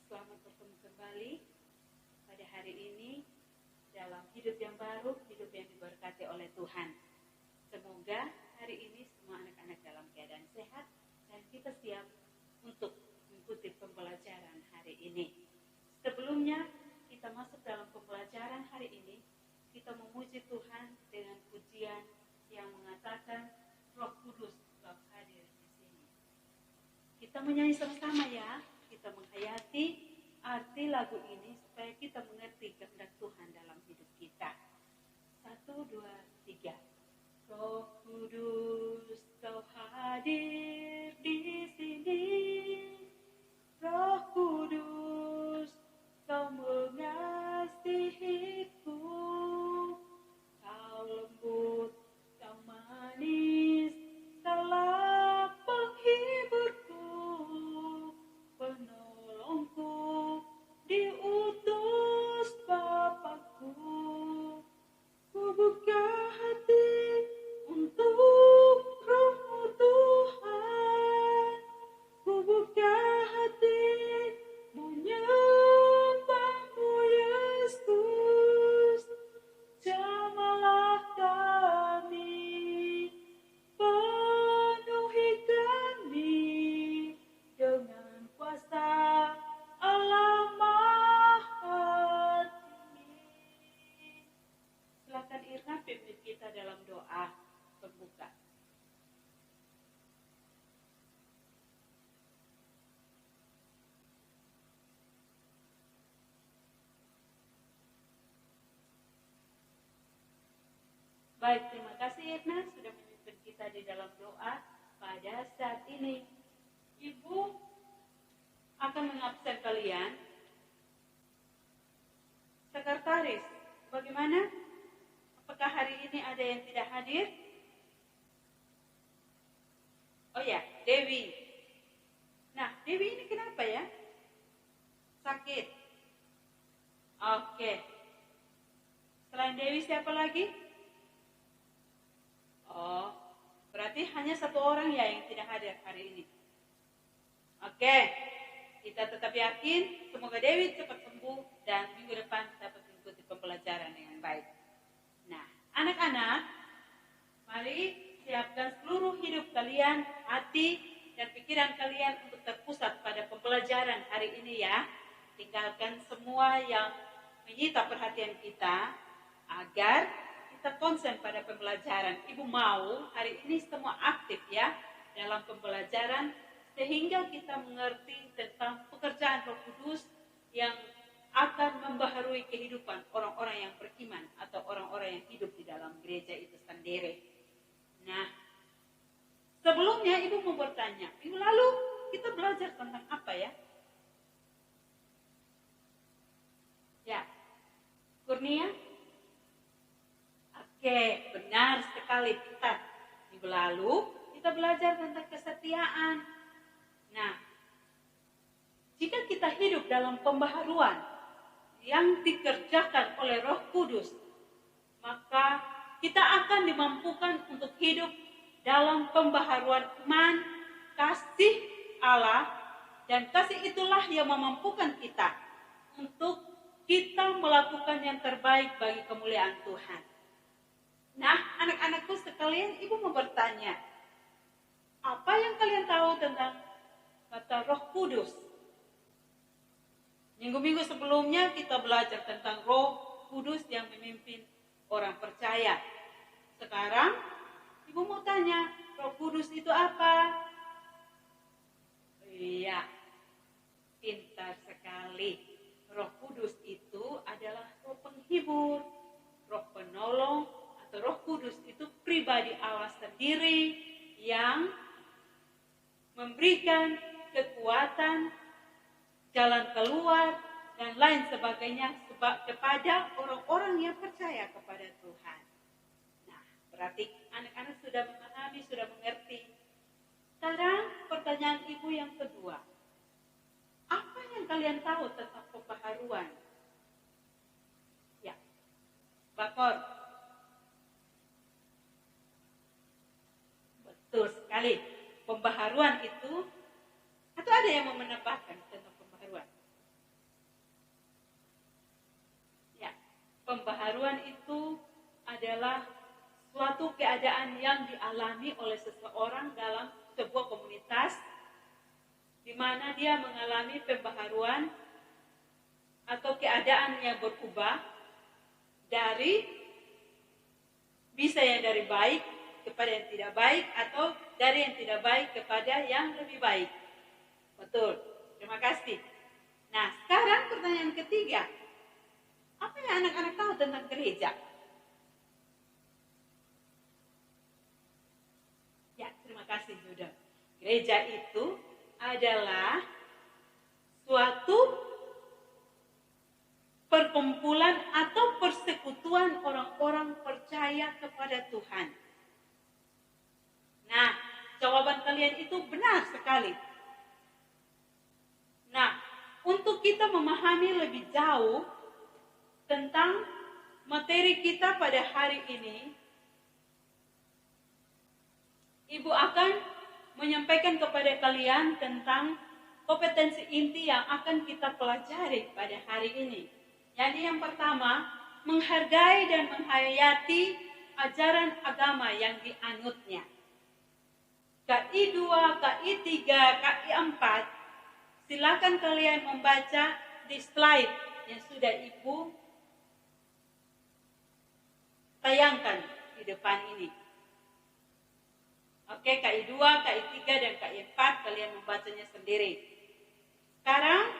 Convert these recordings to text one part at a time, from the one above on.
Selamat bertemu kembali pada hari ini dalam hidup yang baru, hidup yang diberkati oleh Tuhan. Semoga hari ini semua anak-anak dalam keadaan sehat dan kita siap untuk mengikuti pembelajaran hari ini. Sebelumnya kita masuk dalam pembelajaran hari ini, kita memuji Tuhan dengan pujian yang mengatakan Roh Kudus telah hadir di sini. Kita menyanyi sama-sama ya, kita menghayati arti lagu ini supaya kita mengerti kehendak Tuhan dalam hidup kita. 1, 2, 3. Roh Kudus kau hadir di sini. Roh Kudus kau mengasihiku. Kau lembut, kau manis, kaulah penghiburku, penolongku, diutus Bapakku. Ku buka hati untuk Roh-Mu Tuhan. Ku buka hati menyembah-Mu Yesus. Jamalah kami, penuhi kami dengan kuasa Allah Maha Tinggi. Silakan Irna pimpin kita dalam doa pembuka. Baik, terima kasih Irna sudah memimpin kita di dalam doa pada saat ini. Ibu akan mengabsen kalian. Sekretaris, bagaimana? Apakah hari ini ada yang tidak hadir? Oh ya, Dewi. Nah, Dewi ini kenapa ya? Sakit. Oke. Selain Dewi siapa lagi? Oh, berarti hanya satu orang ya yang tidak hadir hari ini. Oke, kita tetap yakin semoga Dewi cepat sembuh dan minggu depan dapat mengikuti pembelajaran dengan baik. Nah, anak-anak, mari siapkan seluruh hidup kalian, hati dan pikiran kalian untuk terpusat pada pembelajaran hari ini ya. Tinggalkan semua yang menyita perhatian kita agar kita konsen pada pembelajaran. Ibu mau hari ini semua aktif ya dalam pembelajaran sehingga kita mengerti tentang pekerjaan Roh Kudus yang akan membaharui kehidupan orang-orang yang beriman atau orang-orang yang hidup di dalam gereja itu sendiri. Nah, sebelumnya Ibu mau bertanya, minggu lalu kita belajar tentang apa ya? Ya, Kurnia? Oke, benar sekali kita. Minggu lalu kita belajar tentang kesetiaan. Nah, jika kita hidup dalam pembaharuan yang dikerjakan oleh Roh Kudus, maka kita akan dimampukan untuk hidup dalam pembaharuan iman, kasih Allah, dan kasih itulah yang memampukan kita untuk kita melakukan yang terbaik bagi kemuliaan Tuhan. Nah, anak-anakku sekalian, Ibu mau bertanya, apa yang kalian tahu tentang kata Roh Kudus? Minggu-minggu sebelumnya kita belajar tentang Roh Kudus yang memimpin orang percaya. Sekarang, Ibu mau tanya, Roh Kudus itu apa? Iya, pintar sekali. Roh Kudus itu adalah Roh penghibur, Roh penolong, atau Roh Kudus itu pribadi Allah sendiri yang memberikan kekuatan, jalan keluar, dan lain sebagainya kepada orang-orang yang percaya kepada Tuhan. Nah, berarti anak-anak sudah memahami, sudah mengerti. Sekarang pertanyaan Ibu yang kedua. Apa yang kalian tahu tentang pembaharuan? Ya, Bakor. Betul sekali. Pembaharuan itu, atau ada yang mau menambahkan tentang pembaharuan? pembaharuan itu adalah suatu keadaan yang dialami oleh seseorang dalam sebuah komunitas di mana dia mengalami pembaharuan atau keadaan yang berubah dari bisa yang dari baik kepada yang tidak baik atau dari yang tidak baik kepada yang lebih baik. Betul, terima kasih. Nah, sekarang pertanyaan ketiga. Apa yang anak-anak tahu tentang gereja? Ya, terima kasih Yuda. Gereja itu adalah suatu perkumpulan atau persekutuan orang-orang percaya kepada Tuhan. Nah, jawaban kalian itu benar sekali. Nah, untuk kita memahami lebih jauh tentang materi kita pada hari ini, Ibu akan menyampaikan kepada kalian tentang kompetensi inti yang akan kita pelajari pada hari ini. Jadi yang pertama, menghargai dan menghayati ajaran agama yang dianutnya. KI 2, KI 3, KI 4, silakan kalian membaca di slide yang sudah Ibu tayangkan di depan ini. Oke, KI 2, KI 3, dan KI 4 kalian membacanya sendiri. Sekarang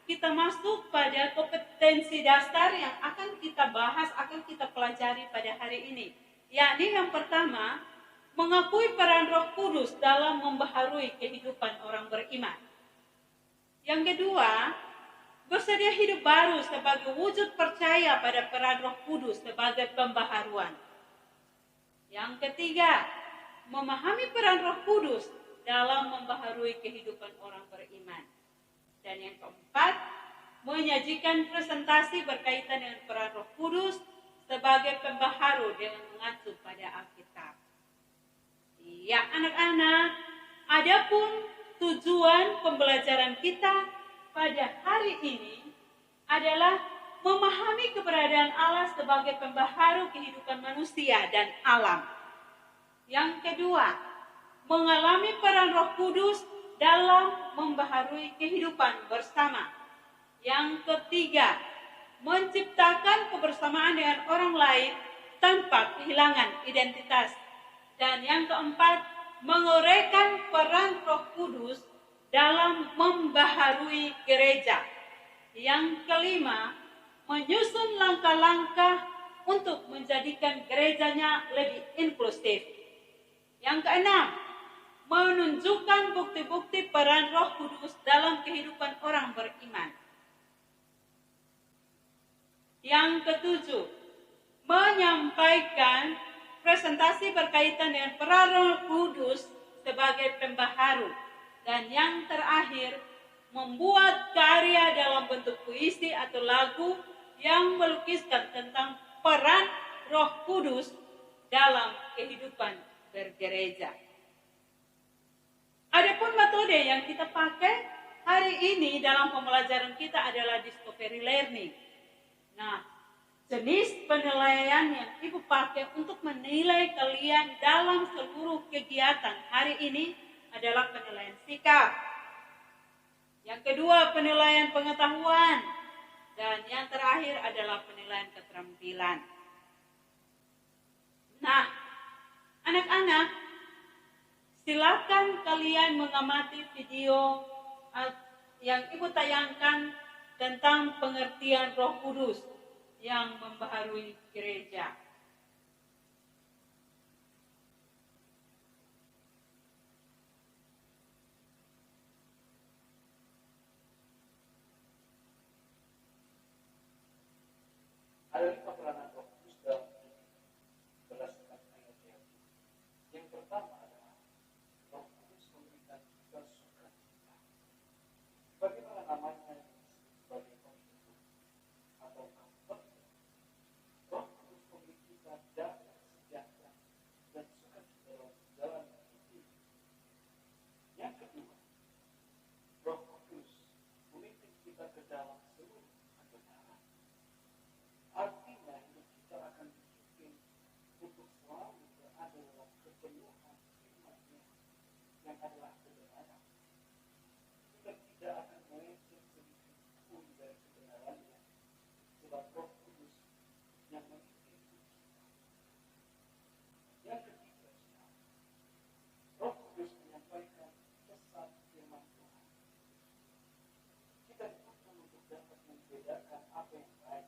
kita masuk pada kompetensi dasar yang akan kita bahas, akan kita pelajari pada hari ini. Yakni yang pertama, mengakui peran Roh Kudus dalam membaharui kehidupan orang beriman. Yang kedua, bersedia hidup baru sebagai wujud percaya pada peran Roh Kudus sebagai pembaharuan. Yang ketiga, memahami peran Roh Kudus dalam membaharui kehidupan orang beriman. Dan yang keempat, menyajikan presentasi berkaitan dengan peran Roh Kudus sebagai pembaharu dengan mengacu pada Alkitab. Ya anak-anak, adapun tujuan pembelajaran kita pada hari ini adalah memahami keberadaan Allah sebagai pembaharu kehidupan manusia dan alam. Yang kedua, mengalami peran Roh Kudus dalam membaharui kehidupan bersama. Yang ketiga, menciptakan kebersamaan dengan orang lain tanpa kehilangan identitas. Dan yang keempat, menguraikan peran Roh Kudus dalam membaharui gereja. Yang kelima, menyusun langkah-langkah untuk menjadikan gerejanya lebih inklusif. Yang keenam, menunjukkan bukti-bukti peran Roh Kudus dalam kehidupan orang beriman. Yang ketujuh, menyampaikan presentasi berkaitan dengan peran Roh Kudus sebagai pembaharu. Dan yang terakhir, membuat karya dalam bentuk puisi atau lagu yang melukiskan tentang peran Roh Kudus dalam kehidupan bergereja. Adapun metode yang kita pakai hari ini dalam pembelajaran kita adalah discovery learning. Nah, jenis penilaian yang Ibu pakai untuk menilai kalian dalam seluruh kegiatan hari ini adalah penilaian sikap. Yang kedua, penilaian pengetahuan. Dan yang terakhir adalah penilaian keterampilan. Nah, anak-anak, silakan kalian mengamati video yang Ibu tayangkan tentang pengertian Roh Kudus yang membaharui gereja. Ada 5 peranan Roh Kudus dalam berdasarkan ayat-ayat. Yang pertama adalah Roh Kudus memberikan kita sukacita. Bagaimana namanya sebagai penghidup atau comfort? Roh Kudus memberi kita damai sejahtera dan sukacita dalam jalan hidup ini. Yang kedua, Roh Kudus memimpin kita ke dalam seluruh kebenaran. Artinya kepenuhan firman-Nya yang adalah kebenaran. Kita tidak akan melenceng sedikit pun dari kebenarannya, sebab Roh Kudus yang memimpin kita. Yang ketiga, Roh Kudus menyampaikan pesan firman Tuhan. Kita dibutuhkan untuk dapat membedakan apa yang baik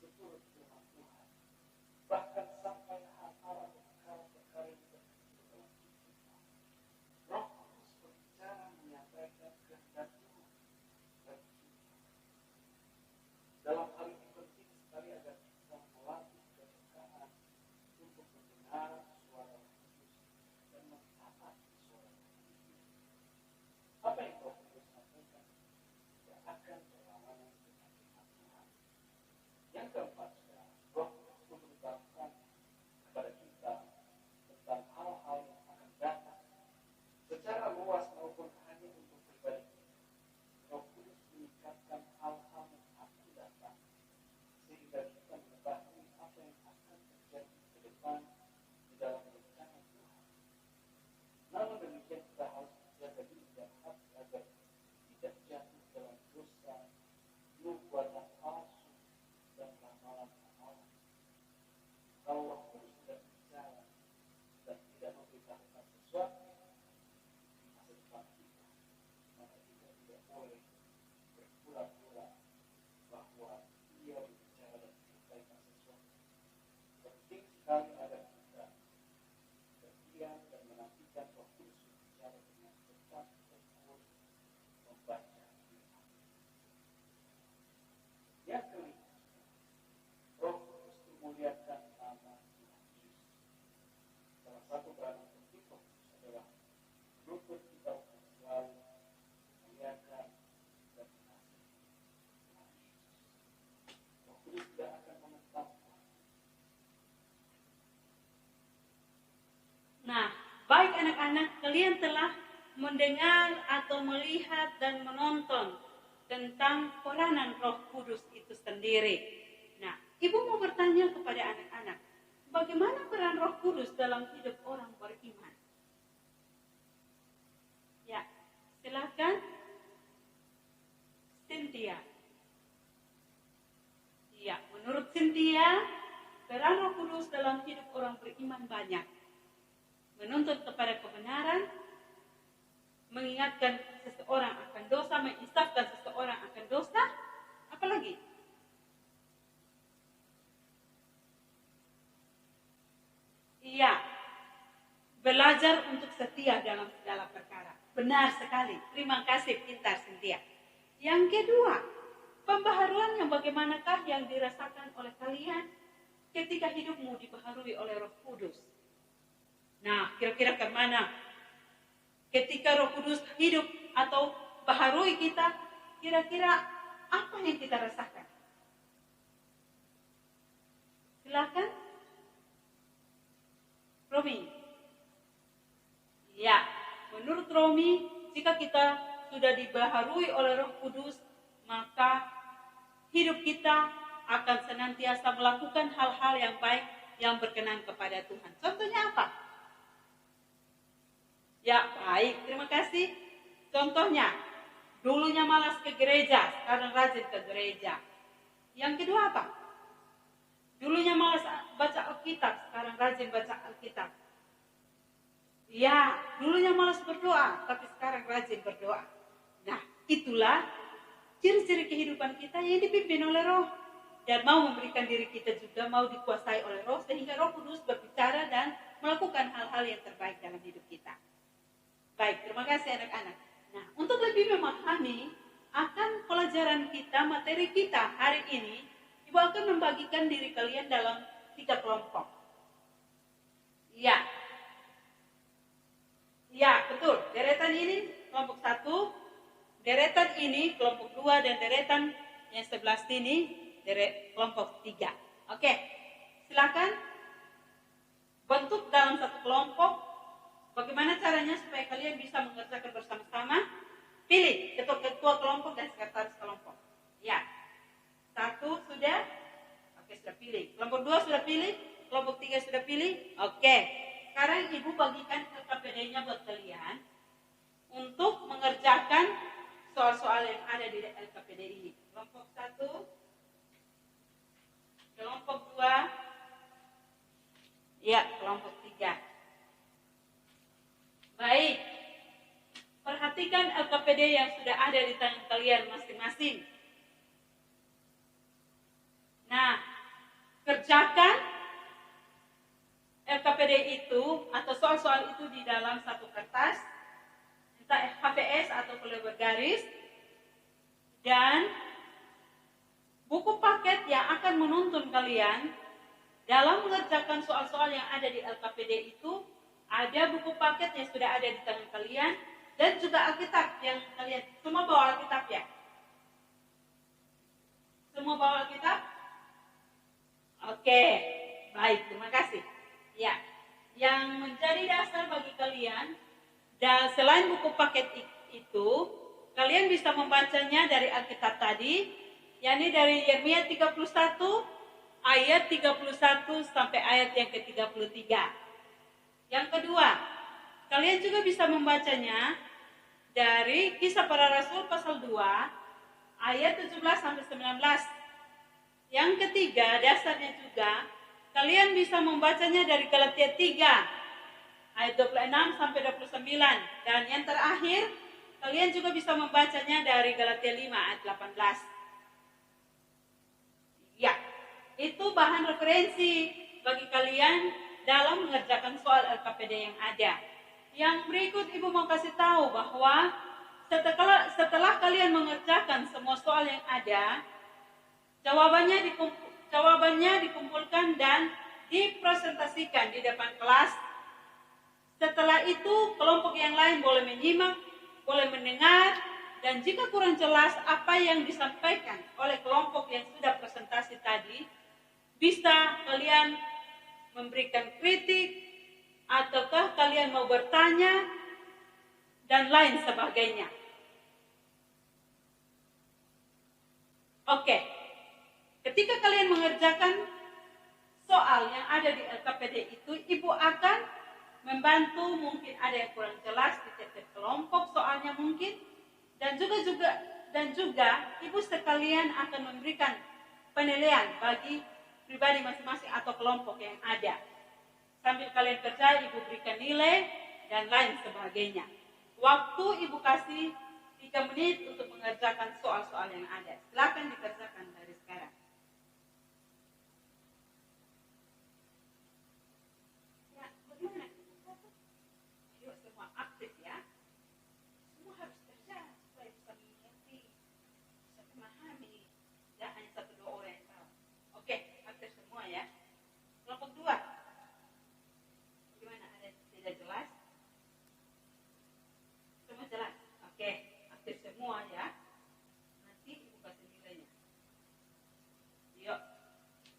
seturut firman Tuhan. Bahkan sampai hal-hal atau perkara-perkara yang terkecil dalam hidup kita. Roh Kudus berbicara menyampaikan kehendak Tuhan bagi kita. Dalam hal ini penting sekali agar kita melatih kepekaan untuk mendengar suara Roh Kudus dan mentaati suara Roh Kudus. Apa yang Roh Kudus sampaikan tidak akan berlawanan dengan firman Tuhan. Yang keempat, Roh Kudus memberitahukan kepada kita tentang hal-hal yang akan datang secara luas maupun hanya untuk pribadi kita. Roh Kudus meningkatkan hal-hal yang akan datang sehingga kita mengetahui apa yang akan terjadi ke depan di dalam rencana Tuhan. Namun demikian kita harus menjaga diri dan hati agar tidak jatuh dalam dosa, nubuatan palsu, dan ramalan-ramalan. Kalau Roh Kudus tidak bicara dan tidak memberitahukan sesuatu di masa depan kita, maka kita tidak boleh berpura-pura bahwa Dia berbicara dan menyampaikan sesuatu. Penting sekali agar kita berdiam dan menantikan Roh Kudus berbicara dengan tetap tekun membaca firman. Yang kelima, Roh Kudus memuliakan nama Tuhan Yesus. Salah satu peranan penting Roh Kudus adalah menuntut kita untuk selalu memuliakan dan mengasihi Tuhan Yesus. Roh Kudus tidak akan menentang Tuhan. Nah, baik anak-anak, kalian telah mendengar atau melihat dan menonton tentang peranan Roh Kudus itu sendiri. Nah, Ibu mau bertanya kepada anak-anak, bagaimana peran Roh Kudus dalam hidup orang beriman? Ya, silakan. Cynthia. Ya, menurut Cynthia, peran Roh Kudus dalam hidup orang beriman banyak. Menuntut kepada kebenaran, mengingatkan seseorang akan dosa, menginsafkan seseorang akan dosa, apalagi? Iya, belajar untuk setia dalam segala perkara. Benar sekali, terima kasih, pintar Cynthia. Yang kedua, pembaharuan yang bagaimanakah yang dirasakan oleh kalian ketika hidupmu dibaharui oleh Roh Kudus? Nah, kira-kira kemana? Ketika Roh Kudus hidup atau baharui kita, kira-kira apa yang kita rasakan? Silakan, Romi. Ya, menurut Romi, jika kita sudah dibaharui oleh Roh Kudus, maka hidup kita akan senantiasa melakukan hal-hal yang baik yang berkenan kepada Tuhan. Contohnya apa? Ya, baik, terima kasih. Contohnya, dulunya malas ke gereja, sekarang rajin ke gereja. Yang kedua apa? Dulunya malas baca Alkitab, sekarang rajin baca Alkitab. Ya, dulunya malas berdoa, tapi sekarang rajin berdoa. Nah, itulah ciri-ciri kehidupan kita yang dipimpin oleh Roh. Dan mau memberikan diri kita juga, mau dikuasai oleh Roh, sehingga Roh Kudus berbicara dan melakukan hal-hal yang terbaik dalam hidup kita. Baik, terima kasih anak-anak. Nah, untuk lebih memahami akan pelajaran kita, materi kita hari ini, Ibu akan membagikan diri kalian dalam 3 kelompok. Ya, betul. Deretan ini kelompok 1, deretan ini kelompok 2, dan deretan yang sebelah sini kelompok 3. Oke, silakan bentuk dalam satu kelompok. Bagaimana caranya supaya kalian bisa mengerjakan bersama-sama? Pilih ketua kelompok dan sekretaris kelompok. Ya, 1 sudah? Oke, sudah pilih. Kelompok 2 sudah pilih? Kelompok 3 sudah pilih? Oke. sekarang Ibu bagikan LKPD-nya buat kalian untuk mengerjakan soal-soal yang ada di LKPD ini. Kelompok 1, kelompok 2, ya, kelompok 3. Baik, perhatikan LKPD yang sudah ada di tangan kalian masing-masing. Nah, kerjakan LKPD itu atau soal-soal itu di dalam satu kertas, entah HVS atau boleh bergaris, dan buku paket yang akan menuntun kalian dalam mengerjakan soal-soal yang ada di LKPD itu, ada buku paket yang sudah ada di tangan kalian, dan juga Alkitab yang kalian semua bawa Alkitab ya? Semua bawa Alkitab? Oke, baik, terima kasih. Ya, yang menjadi dasar bagi kalian, dan selain buku paket itu, kalian bisa membacanya dari Alkitab tadi, yakni dari Yeremia 31 ayat 31 sampai ayat yang ke-33. Yang kedua, kalian juga bisa membacanya dari Kisah Para Rasul pasal 2 ayat 17 sampai 19. Yang ketiga, dasarnya juga kalian bisa membacanya dari Galatia 3 ayat 26 sampai 29. Dan yang terakhir, kalian juga bisa membacanya dari Galatia 5 ayat 18. Ya, itu bahan referensi bagi kalian dalam mengerjakan soal LKPD yang ada. Yang berikut Ibu mau kasih tahu bahwa setelah kalian mengerjakan semua soal yang ada, jawabannya dikumpulkan dan dipresentasikan di depan kelas. Setelah itu, kelompok yang lain boleh menyimak, boleh mendengar, dan jika kurang jelas apa yang disampaikan oleh kelompok yang sudah presentasi tadi, bisa kalian memberikan kritik, ataukah kalian mau bertanya, dan lain sebagainya. Oke. Ketika kalian mengerjakan soal yang ada di LKPD itu, Ibu akan membantu, mungkin ada yang kurang jelas di tiap kelompok soalnya mungkin, dan juga Ibu sekalian akan memberikan penilaian bagi pribadi masing-masing atau kelompok yang ada. Sambil kalian kerja, Ibu berikan nilai dan lain sebagainya. Waktu Ibu kasih 3 menit untuk mengerjakan soal-soal yang ada. Silakan dikerjakan dari sekarang.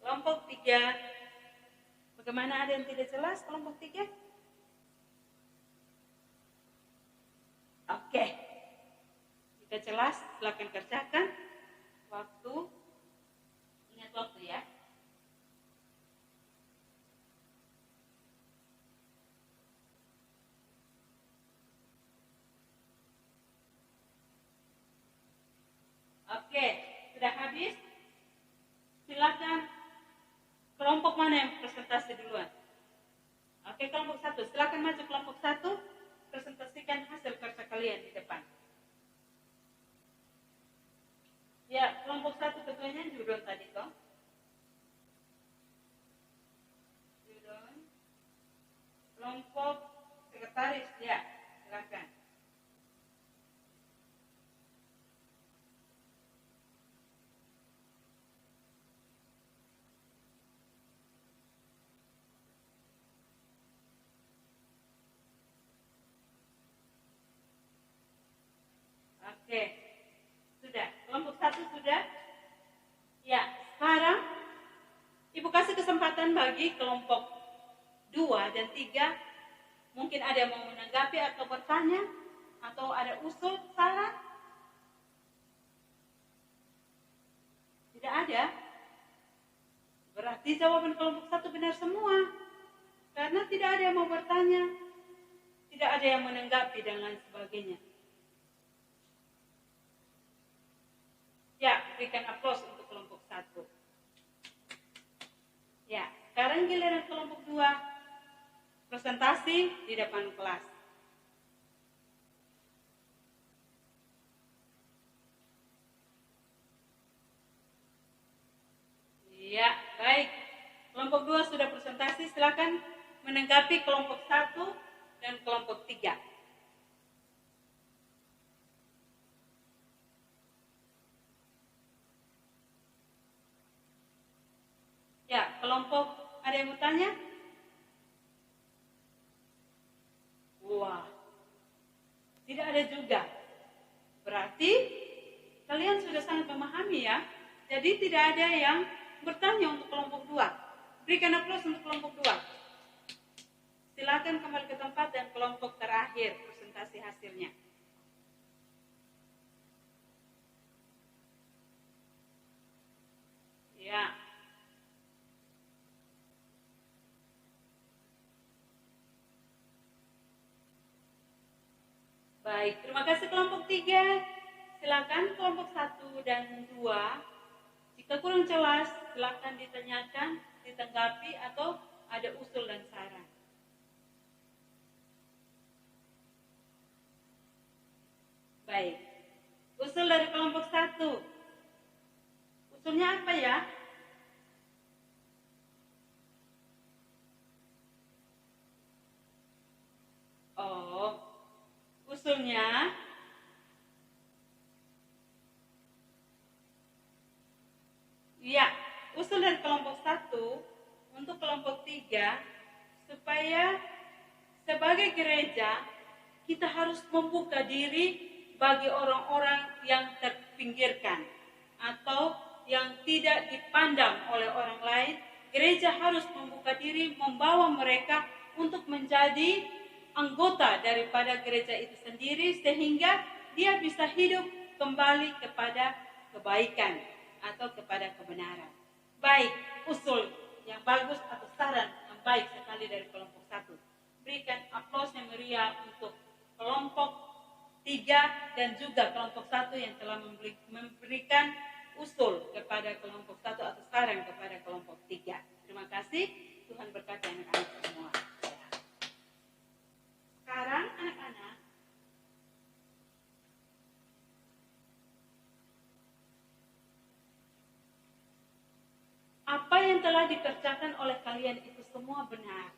Kelompok 3, bagaimana ada yang tidak jelas kelompok 3? Oke, jika jelas silakan kerjakan. Waktu, ingat waktu ya. Oke, sudah habis? Silakan. Kelompok mana yang presentasi duluan? Oke, kelompok 1. Silakan maju kelompok 1. Presentasikan hasil kerja kalian di depan. Ya, kelompok 1 ketuanya Judon tadi toh. Judon. Kelompok sekretaris, ya, silakan. Oke, sudah. Kelompok 1 sudah? Ya, sekarang Ibu kasih kesempatan bagi kelompok 2 dan 3. Mungkin ada yang mau menanggapi atau bertanya, atau ada usul, saran? Tidak ada? Berarti jawaban kelompok 1 benar semua. Karena tidak ada yang mau bertanya, tidak ada yang menanggapi dan lain sebagainya. Ya, berikan aplaus untuk kelompok 1. Ya, sekarang giliran kelompok 2. Presentasi di depan kelas. Ya, baik. Kelompok 2 sudah presentasi, silakan menanggapi kelompok 1 dan kelompok 3. Ya, kelompok, ada yang mau tanya? Wah, tidak ada juga. Berarti kalian sudah sangat memahami ya. Jadi tidak ada yang bertanya untuk kelompok 2. Berikan aplaus untuk kelompok 2. Silakan kembali ke tempat dan kelompok terakhir presentasi hasilnya. Ya. Baik, terima kasih kelompok 3. Silakan kelompok 1 dan 2. Jika kurang jelas, silakan ditanyakan, ditanggapi, atau ada usul dan saran. Baik, usul dari kelompok 1. Usulnya apa ya? Oh, usulnya ya, usul dari kelompok 1 untuk kelompok 3 supaya sebagai gereja kita harus membuka diri bagi orang-orang yang terpinggirkan atau yang tidak dipandang oleh orang lain. Gereja harus membuka diri, membawa mereka untuk menjadi anggota daripada gereja itu sendiri sehingga dia bisa hidup kembali kepada kebaikan atau kepada kebenaran. Baik, usul yang bagus atau saran yang baik sekali dari kelompok 1. Berikan aplaus yang meriah untuk kelompok 3 dan juga kelompok 1 yang telah memberikan usul kepada kelompok 1 atau saran kepada kelompok 3. Terima kasih, Tuhan berkati anak-anak semua. Sekarang anak-anak, apa yang telah dikerjakan oleh kalian itu semua benar.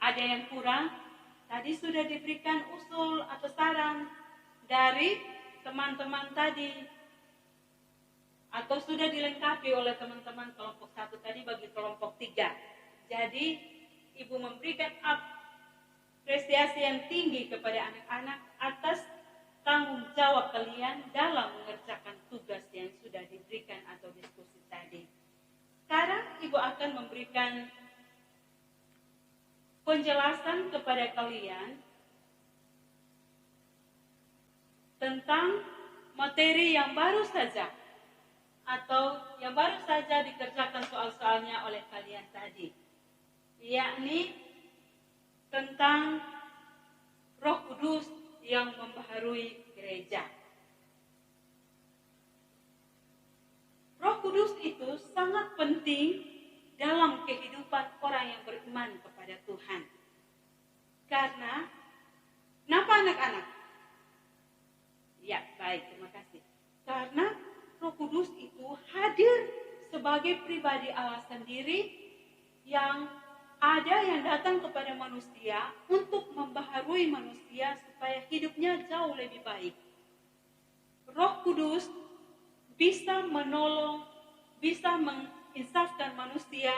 Ada yang kurang? Tadi sudah diberikan usul atau saran dari teman-teman tadi. Atau sudah dilengkapi oleh teman-teman kelompok 1 tadi bagi kelompok 3. Jadi, Ibu memberikan apresiasi yang tinggi kepada anak-anak atas tanggung jawab kalian dalam mengerjakan tugas yang sudah diberikan atau diskusi tadi. Sekarang Ibu akan memberikan penjelasan kepada kalian tentang materi yang baru saja atau yang baru saja dikerjakan soal-soalnya oleh kalian tadi, yakni tentang Roh Kudus yang membaharui gereja. Roh Kudus itu sangat penting dalam kehidupan orang yang beriman kepada Tuhan. Karena, kenapa anak-anak? Ya, baik, terima kasih. Karena Roh Kudus itu hadir sebagai pribadi Allah sendiri yang ada yang datang kepada manusia untuk membaharui manusia supaya hidupnya jauh lebih baik. Roh Kudus bisa menolong, bisa menginsafkan manusia,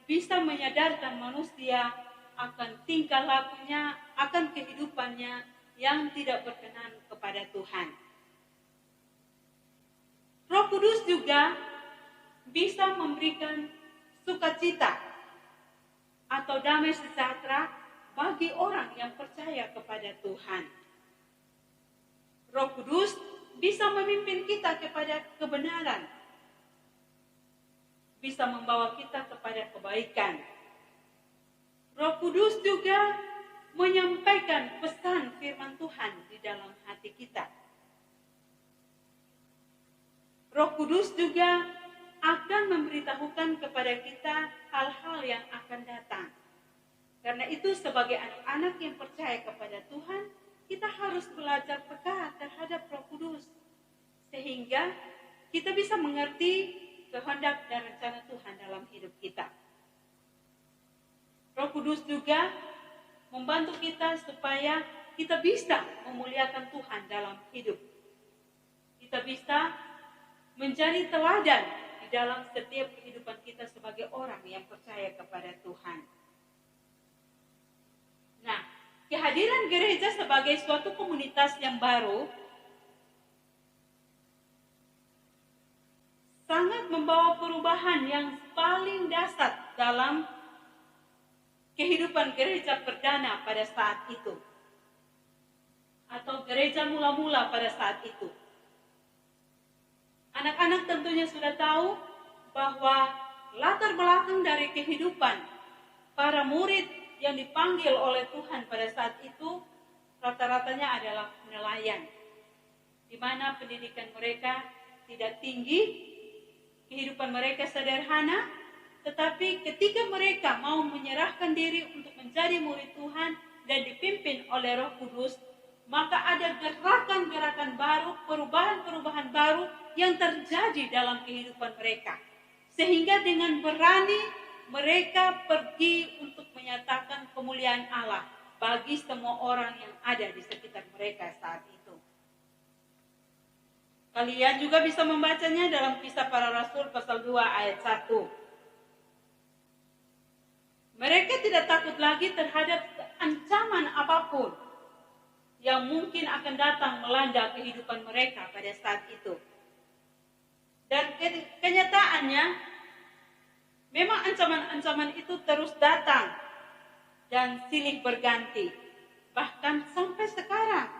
bisa menyadarkan manusia akan tingkah lakunya, akan kehidupannya yang tidak berkenan kepada Tuhan. Roh Kudus juga bisa memberikan sukacita atau damai sejahtera bagi orang yang percaya kepada Tuhan. Roh Kudus bisa memimpin kita kepada kebenaran, bisa membawa kita kepada kebaikan. Roh Kudus juga menyampaikan pesan firman Tuhan di dalam hati kita. Roh Kudus juga akan memberitahukan kepada kita hal-hal yang akan datang. Karena itu sebagai anak-anak yang percaya kepada Tuhan, kita harus belajar peka terhadap Roh Kudus. Sehingga kita bisa mengerti kehendak dan rencana Tuhan dalam hidup kita. Roh Kudus juga membantu kita supaya kita bisa memuliakan Tuhan dalam hidup. Kita bisa menjadi teladan di dalam setiap kehidupan kita sebagai orang yang percaya kepada Tuhan. Nah, kehadiran gereja sebagai suatu komunitas yang baru sangat membawa perubahan yang paling dasar dalam kehidupan gereja perdana pada saat itu. Atau gereja mula-mula pada saat itu. Anak-anak tentunya sudah tahu bahwa latar belakang dari kehidupan para murid yang dipanggil oleh Tuhan pada saat itu rata-ratanya adalah nelayan. Di mana pendidikan mereka tidak tinggi, kehidupan mereka sederhana, tetapi ketika mereka mau menyerahkan diri untuk menjadi murid Tuhan dan dipimpin oleh Roh Kudus, maka ada gerakan-gerakan baru, perubahan-perubahan baru yang terjadi dalam kehidupan mereka. Sehingga dengan berani mereka pergi untuk menyatakan kemuliaan Allah bagi semua orang yang ada di sekitar mereka saat itu. Kalian juga bisa membacanya dalam Kisah Para Rasul pasal 2 ayat 1. Mereka tidak takut lagi terhadap ancaman apapun yang mungkin akan datang melanda kehidupan mereka pada saat itu. Dan kenyataannya, memang ancaman-ancaman itu terus datang dan silih berganti. Bahkan sampai sekarang,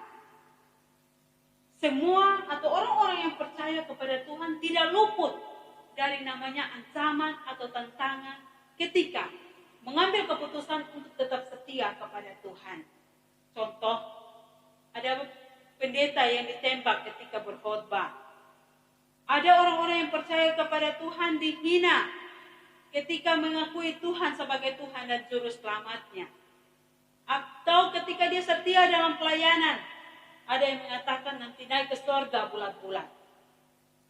semua atau orang-orang yang percaya kepada Tuhan tidak luput dari namanya ancaman atau tantangan ketika mengambil keputusan untuk tetap setia kepada Tuhan. Contoh, ada pendeta yang ditembak ketika berkhotbah. Ada orang-orang yang percaya kepada Tuhan dihina ketika mengakui Tuhan sebagai Tuhan dan Juru Selamatnya. Atau ketika dia setia dalam pelayanan, ada yang mengatakan nanti naik ke surga bulat-bulat.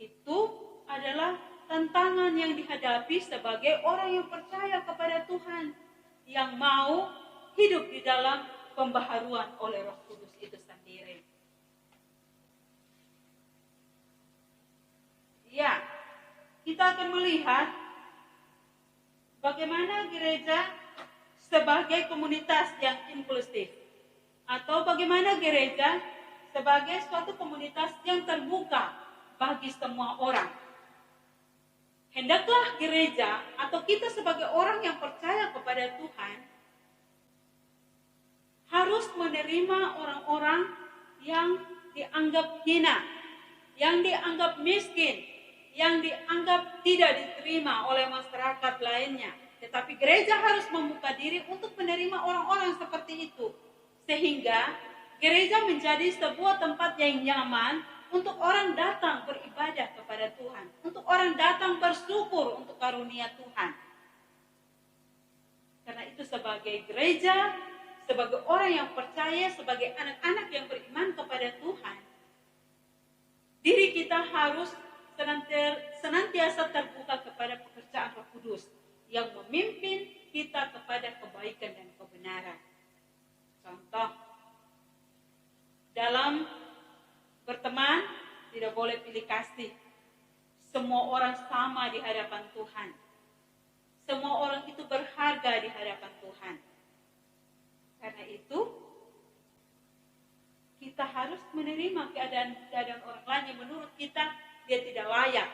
Itu adalah tantangan yang dihadapi sebagai orang yang percaya kepada Tuhan, yang mau hidup di dalam pembaharuan oleh Roh Kudus itu sendiri. Ya, kita akan melihat bagaimana gereja sebagai komunitas yang inklusif, atau bagaimana gereja sebagai suatu komunitas yang terbuka bagi semua orang. Hendaklah gereja atau kita sebagai orang yang percaya kepada Tuhan harus menerima orang-orang yang dianggap hina, yang dianggap miskin, yang dianggap tidak diterima oleh masyarakat lainnya. Tetapi gereja harus membuka diri untuk menerima orang-orang seperti itu. Sehingga gereja menjadi sebuah tempat yang nyaman untuk orang datang beribadah kepada Tuhan. Untuk orang datang bersyukur untuk karunia Tuhan. Karena itu sebagai gereja, sebagai orang yang percaya, sebagai anak-anak yang beriman kepada Tuhan, diri kita harus senantiasa terbuka kepada pekerjaan Roh Kudus yang memimpin kita kepada kebaikan dan kebenaran. Contoh, dalam berteman tidak boleh pilih kasih. Semua orang sama di hadapan Tuhan. Semua orang itu berharga di hadapan Tuhan. Karena itu, kita harus menerima keadaan orang lain yang menurut kita dia tidak layak.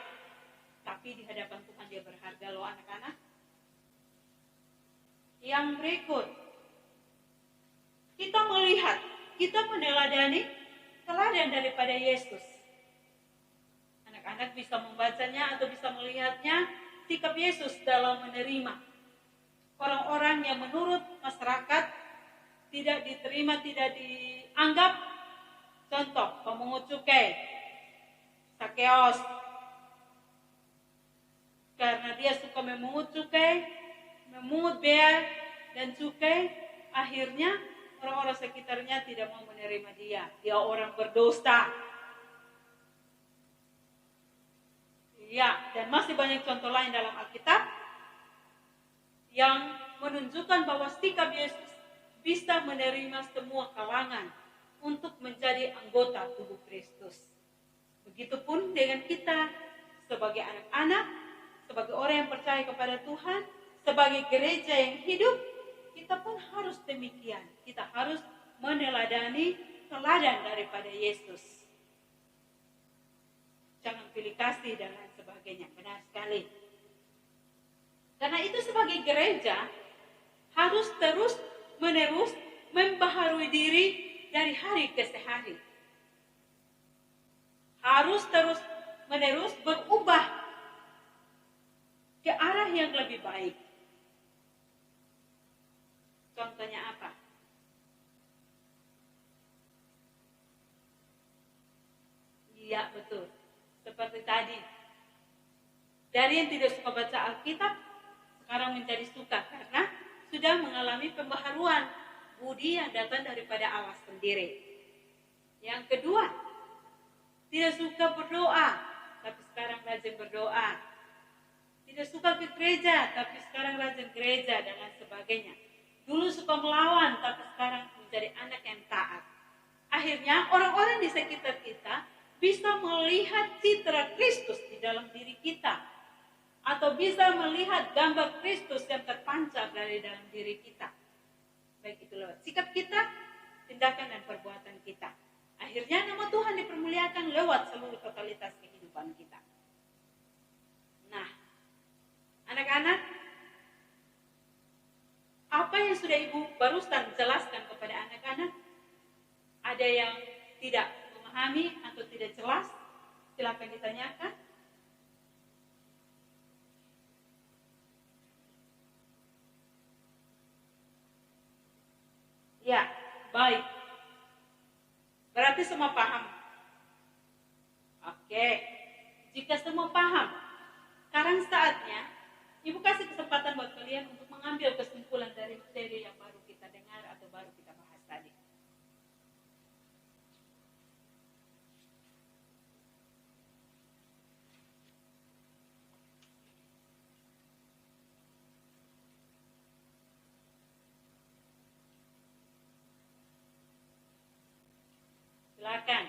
Tapi di hadapan Tuhan dia berharga loh anak-anak. Yang berikut, kita melihat, kita meneladani teladan daripada Yesus. Anak-anak bisa membacanya atau bisa melihatnya sikap Yesus dalam menerima orang-orang yang menurut masyarakat tidak diterima, tidak dianggap. Contoh, pemungut cukai, Sakeos. Karena dia suka memungut cukai, memungut bea dan cukai, akhirnya orang-orang sekitarnya tidak mau menerima dia. Dia orang berdosa. Ya, dan masih banyak contoh lain dalam Alkitab yang menunjukkan bahwa sikap Yesus bisa menerima semua kalangan untuk menjadi anggota tubuh Kristus. Begitupun dengan kita sebagai anak-anak, sebagai orang yang percaya kepada Tuhan, sebagai gereja yang hidup, kita pun harus demikian. Kita harus meneladani teladan daripada Yesus. Jangan pilih kasih dan lain sebagainya. Benar sekali. Karena itu sebagai gereja harus terus menerus membaharui diri dari hari ke hari. Harus terus menerus berubah ke arah yang lebih baik. Contohnya apa? Iya, betul. Seperti tadi. Dari yang tidak suka baca Alkitab, sekarang menjadi suka karena sudah mengalami pembaharuan budi yang datang daripada Allah sendiri. Yang kedua, tidak suka berdoa, tapi sekarang rajin berdoa. Tidak suka ke gereja, tapi sekarang rajin gereja dan lain sebagainya. Dulu suka melawan, tapi sekarang menjadi anak yang taat. Akhirnya orang-orang di sekitar kita bisa melihat citra Kristus di dalam diri kita. Atau bisa melihat gambar Kristus yang terpancar dari dalam diri kita. Baik itu lewat sikap kita, tindakan dan perbuatan kita. Akhirnya nama Tuhan dipermuliakan lewat seluruh totalitas kehidupan kita. Nah, anak-anak, apa yang sudah Ibu barusan jelaskan kepada anak-anak? Ada yang tidak memahami atau tidak jelas? Silakan ditanyakan. Ya, baik. Berarti semua paham. Oke. Jika semua paham, sekarang saatnya Ibu kasih kesempatan buat kalian untuk mengambil kesimpulan dari materi yang baru kita dengar atau baru kita bahas tadi. Silakan.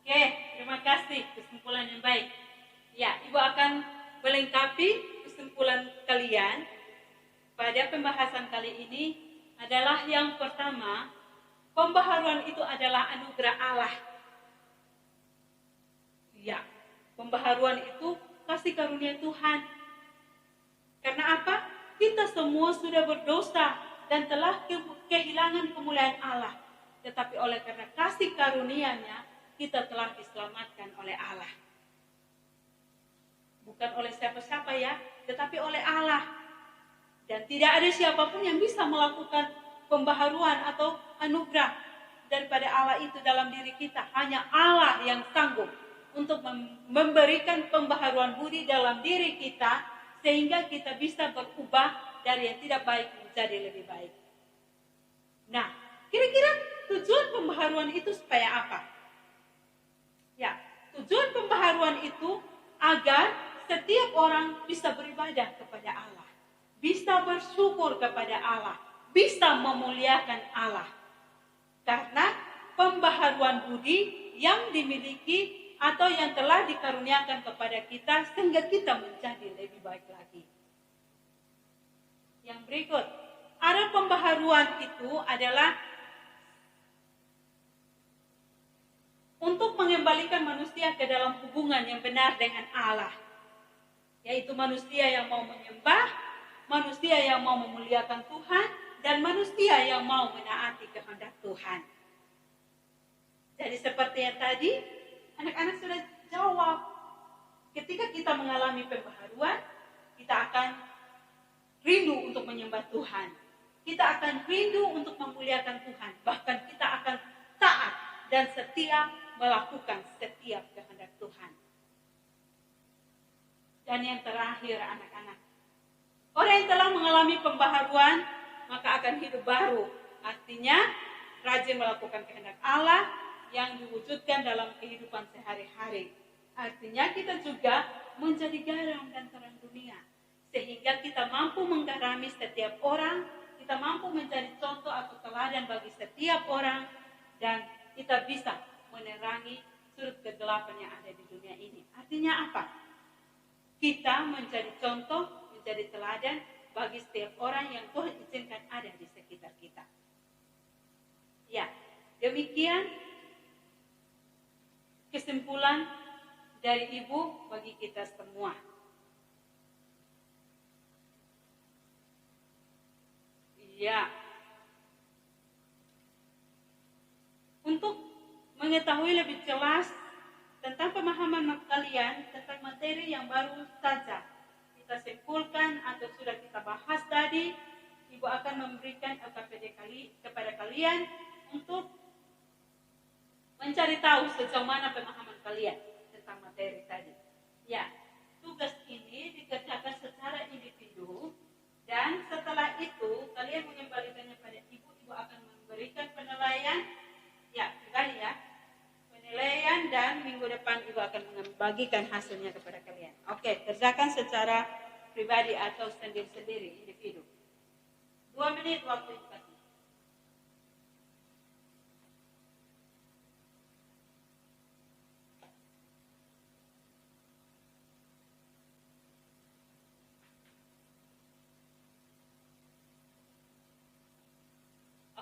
Oke, terima kasih kesimpulan yang baik. Ya, Ibu akan melengkapi kesimpulan kalian pada pembahasan kali ini adalah yang pertama, pembaharuan itu adalah anugerah Allah. Ya, pembaharuan itu kasih karunia Tuhan. Karena apa? Kita semua sudah berdosa dan telah kehilangan kemuliaan Allah. Tetapi oleh karena kasih karunia-Nya, kita telah diselamatkan oleh Allah. Bukan oleh siapa-siapa ya, tetapi oleh Allah. Dan tidak ada siapapun yang bisa melakukan pembaharuan atau anugerah daripada Allah itu dalam diri kita. Hanya Allah yang sanggup untuk memberikan pembaharuan budi dalam diri kita, sehingga kita bisa berubah dari yang tidak baik menjadi lebih baik. Nah, kira-kira tujuan pembaharuan itu supaya apa? Ya, tujuan pembaharuan itu agar setiap orang bisa beribadah kepada Allah, bisa bersyukur kepada Allah, bisa memuliakan Allah. Karena pembaharuan budi yang dimiliki atau yang telah dikaruniakan kepada kita sehingga kita menjadi lebih baik lagi. Yang berikut, arah pembaharuan itu adalah untuk mengembalikan manusia ke dalam hubungan yang benar dengan Allah. Yaitu manusia yang mau menyembah, manusia yang mau memuliakan Tuhan, dan manusia yang mau menaati kehendak Tuhan. Jadi seperti yang tadi, anak-anak sudah jawab. Ketika kita mengalami pembaharuan, kita akan rindu untuk menyembah Tuhan. Kita akan rindu untuk memuliakan Tuhan. Bahkan kita akan taat dan setia melakukan setiap kehendak Tuhan. Dan yang terakhir anak-anak, orang yang telah mengalami pembaharuan, maka akan hidup baru. Artinya, rajin melakukan kehendak Allah yang diwujudkan dalam kehidupan sehari-hari. Artinya kita juga menjadi garam dan terang dunia. Sehingga kita mampu menggarami setiap orang, kita mampu menjadi contoh atau teladan bagi setiap orang, dan kita bisa menerangi sudut kegelapan yang ada di dunia ini. Artinya apa? Kita menjadi contoh, menjadi teladan bagi setiap orang yang Tuhan izinkan ada di sekitar kita. Ya, demikian kesimpulan dari Ibu bagi kita semua. Ya, untuk mengetahui lebih jelas tentang pemahaman kalian tentang materi yang baru saja kita simpulkan atau sudah kita bahas tadi, Ibu akan memberikan LKPD kepada kalian untuk mencari tahu sejauh mana pemahaman kalian tentang materi tadi. Ya, tugas ini dikerjakan secara individu dan setelah itu kalian mengembalikannya pada Ibu akan memberikan penilaian, ya, pribadi ya, penilaian, dan minggu depan Ibu akan membagikan hasilnya kepada kalian. Oke, kerjakan secara pribadi atau sendiri-sendiri, individu. 2 menit waktu Ibu kasih.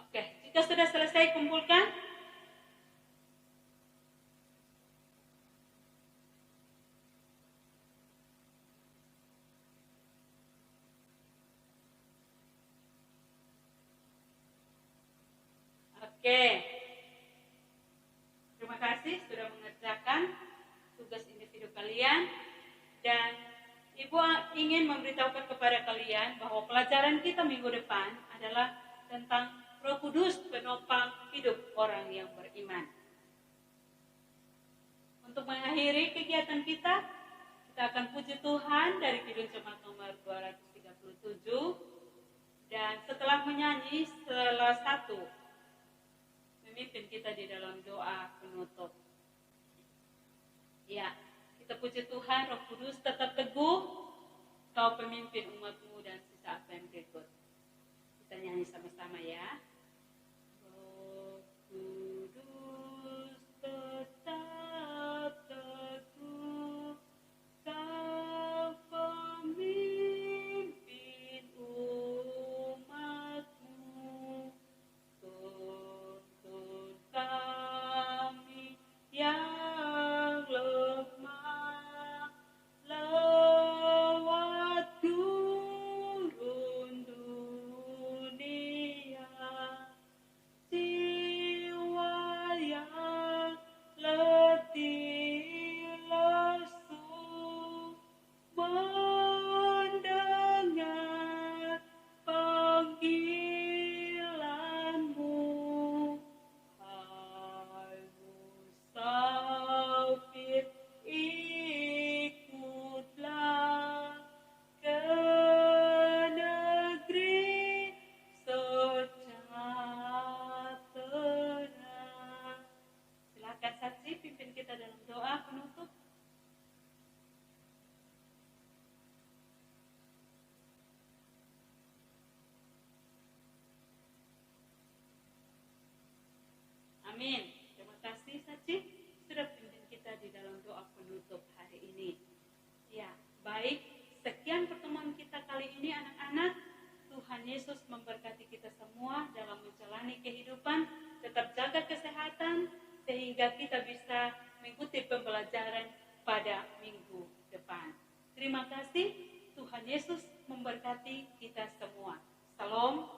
Oke, jika sudah selesai kumpulkan. Oke, terima kasih sudah mengerjakan tugas individu kalian, dan Ibu ingin memberitahukan kepada kalian bahwa pelajaran kita minggu depan adalah tentang Roh Kudus penopang hidup orang yang beriman. Untuk mengakhiri kegiatan kita akan puji Tuhan dari Kidung Jemaat nomor 237, dan setelah menyanyi salah satu memimpin kita di dalam doa penutup. Ya, kita puji Tuhan, Roh Kudus tetap teguh, Kau pemimpin umat-Mu dan sisa apa yang berikut. Kita nyanyi sama-sama ya. Roh Kudus tetap teguh, Kau pemimpin umat-Mu, tuntun kami yang lemah lewat gurun dunia, jiwa yang letih lesu mendengar panggilan-Mu. Hai musafir, ikutlah ke negeri sejahtera. Silakan saksi pimpin kita dalam doa penutup. Amin. Terima kasih saksi sudah pimpin kita di dalam doa penutup hari ini. Ya, baik. Sekian pertemuan kita kali ini anak-anak. Tuhan Yesus memberkati kita semua dalam menjalani kehidupan. Tetap jaga kesehatan sehingga kita bisa mengikuti pembelajaran pada minggu depan. Terima kasih. Tuhan Yesus memberkati kita semua. Salam.